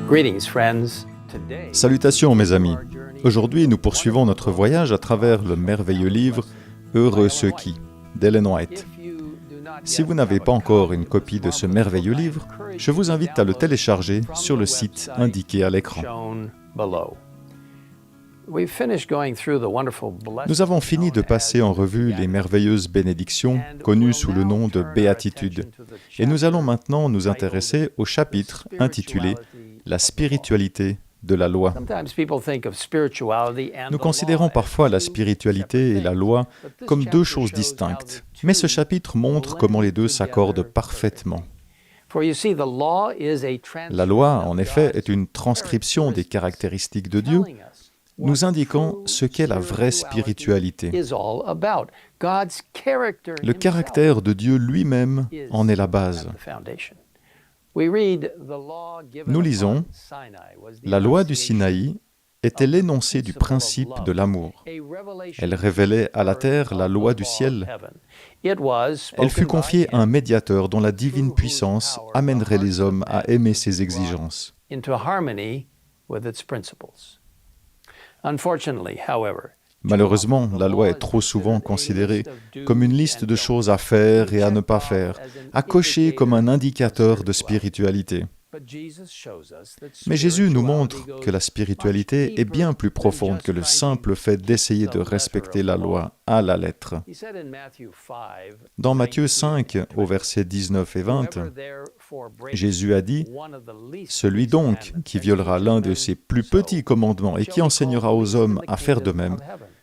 Greetings, friends. Today, Salutations mes amis. Aujourd'hui, nous poursuivons notre voyage à travers le merveilleux livre « Heureux ceux qui » d'Ellen White. Si vous n'avez pas encore une copie de ce merveilleux livre, je vous invite à le télécharger sur le site indiqué à l'écran. Nous avons fini de passer en revue les merveilleuses bénédictions connues sous le nom de béatitudes, et nous allons maintenant nous intéresser au chapitre intitulé « La spiritualité de la loi ». Nous considérons parfois la spiritualité et la loi comme deux choses distinctes, mais ce chapitre montre comment les deux s'accordent parfaitement. La loi, en effet, est une transcription des caractéristiques de Dieu, nous indiquant ce qu'est la vraie spiritualité. Le caractère de Dieu lui-même en est la base. Nous lisons « La loi du Sinaï était l'énoncé du principe de l'amour. Elle révélait à la terre la loi du ciel. Elle fut confiée à un médiateur dont la divine puissance amènerait les hommes à aimer ses exigences. » Malheureusement, la loi est trop souvent considérée comme une liste de choses à faire et à ne pas faire, à cocher comme un indicateur de spiritualité. Mais Jésus nous montre que la spiritualité est bien plus profonde que le simple fait d'essayer de respecter la loi à la lettre. Dans Matthieu 5, au versets 19 et 20, Jésus a dit « Celui donc qui violera l'un de ces plus petits commandements et qui enseignera aux hommes à faire de même,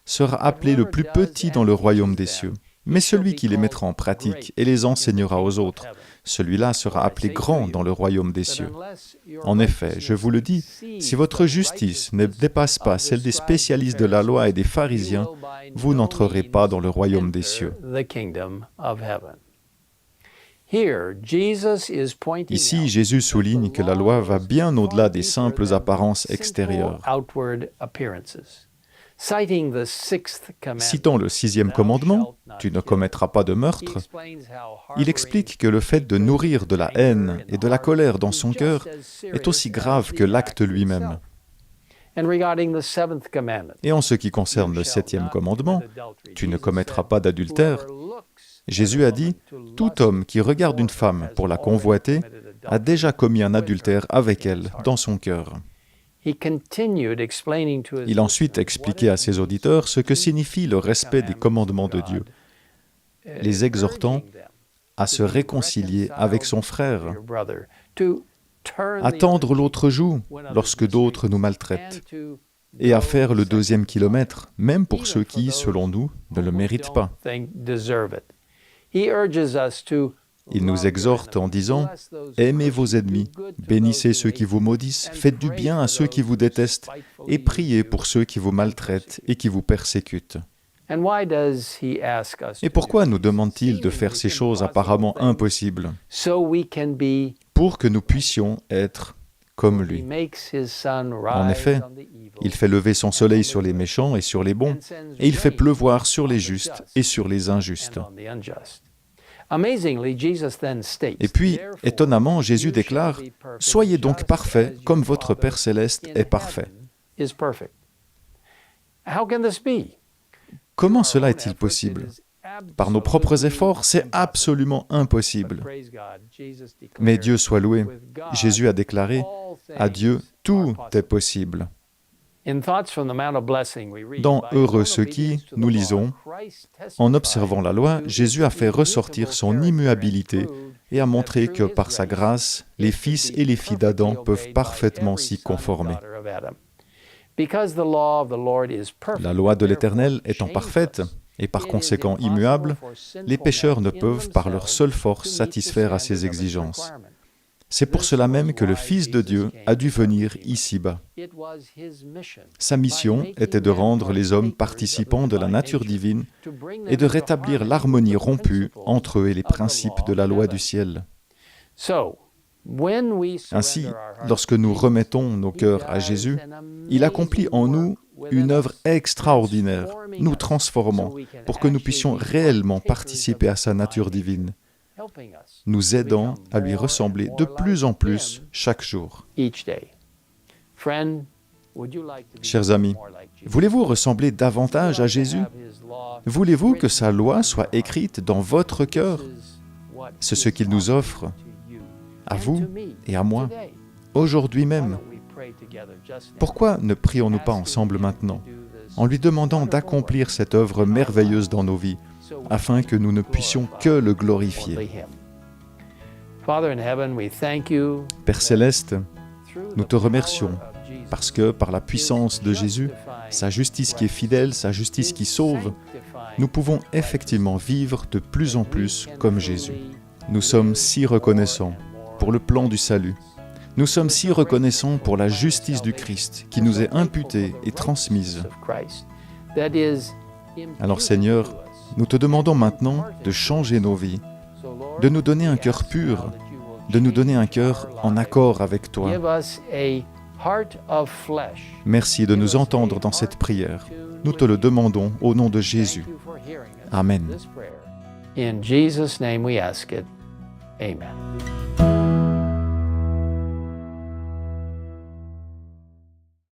sera appelé le plus petit dans le royaume des cieux. Mais celui qui les mettra en pratique et les enseignera aux autres, celui-là sera appelé grand dans le royaume des cieux. En effet, je vous le dis, si votre justice ne dépasse pas celle des spécialistes de la loi et des pharisiens, vous n'entrerez pas dans le royaume des cieux. » Ici, Jésus souligne que la loi va bien au-delà des simples apparences extérieures. Citant le sixième commandement, « Tu ne commettras pas de meurtre », il explique que le fait de nourrir de la haine et de la colère dans son cœur est aussi grave que l'acte lui-même. Et en ce qui concerne le septième commandement, « Tu ne commettras pas d'adultère », Jésus a dit « Tout homme qui regarde une femme pour la convoiter a déjà commis un adultère avec elle dans son cœur. » Il a ensuite expliqué à ses auditeurs ce que signifie le respect des commandements de Dieu, les exhortant à se réconcilier avec son frère, à tendre l'autre joue lorsque d'autres nous maltraitent, et à faire le deuxième kilomètre, même pour ceux qui, selon nous, ne le méritent pas. Il nous exhorte en disant « Aimez vos ennemis, bénissez ceux qui vous maudissent, faites du bien à ceux qui vous détestent, et priez pour ceux qui vous maltraitent et qui vous persécutent. » Et pourquoi nous demande-t-il de faire ces choses apparemment impossibles? Pour que nous puissions être comme lui. En effet, il fait lever son soleil sur les méchants et sur les bons, et il fait pleuvoir sur les justes et sur les injustes. Et puis, étonnamment, Jésus déclare « Soyez donc parfaits comme votre Père céleste est parfait. » Comment cela est-il possible? Par nos propres efforts, c'est absolument impossible. Mais Dieu soit loué, Jésus a déclaré « À Dieu, tout est possible. » Dans « Heureux ceux qui », nous lisons « En observant la loi, Jésus a fait ressortir son immuabilité et a montré que par sa grâce, les fils et les filles d'Adam peuvent parfaitement s'y conformer. » La loi de l'Éternel étant parfaite, et par conséquent immuable, les pécheurs ne peuvent par leur seule force satisfaire à ses exigences. C'est pour cela même que le Fils de Dieu a dû venir ici-bas. Sa mission était de rendre les hommes participants de la nature divine et de rétablir l'harmonie rompue entre eux et les principes de la loi du ciel. Ainsi, lorsque nous remettons nos cœurs à Jésus, il accomplit en nous une œuvre extraordinaire, nous transformant pour que nous puissions réellement participer à sa nature divine, nous aidant à lui ressembler de plus en plus chaque jour. Chers amis, voulez-vous ressembler davantage à Jésus? Voulez-vous que sa loi soit écrite dans votre cœur? C'est ce qu'il nous offre, à vous et à moi, aujourd'hui même. Pourquoi ne prions-nous pas ensemble maintenant, en lui demandant d'accomplir cette œuvre merveilleuse dans nos vies, afin que nous ne puissions que le glorifier? Père Céleste, nous te remercions, parce que par la puissance de Jésus, sa justice qui est fidèle, sa justice qui sauve, nous pouvons effectivement vivre de plus en plus comme Jésus. Nous sommes si reconnaissants pour le plan du salut. Nous sommes si reconnaissants pour la justice du Christ qui nous est imputée et transmise. Alors Seigneur, nous te demandons maintenant de changer nos vies, de nous donner un cœur pur, de nous donner un cœur en accord avec toi. Merci de nous entendre dans cette prière. Nous te le demandons au nom de Jésus. Amen. In Jesus' name we ask it. Amen.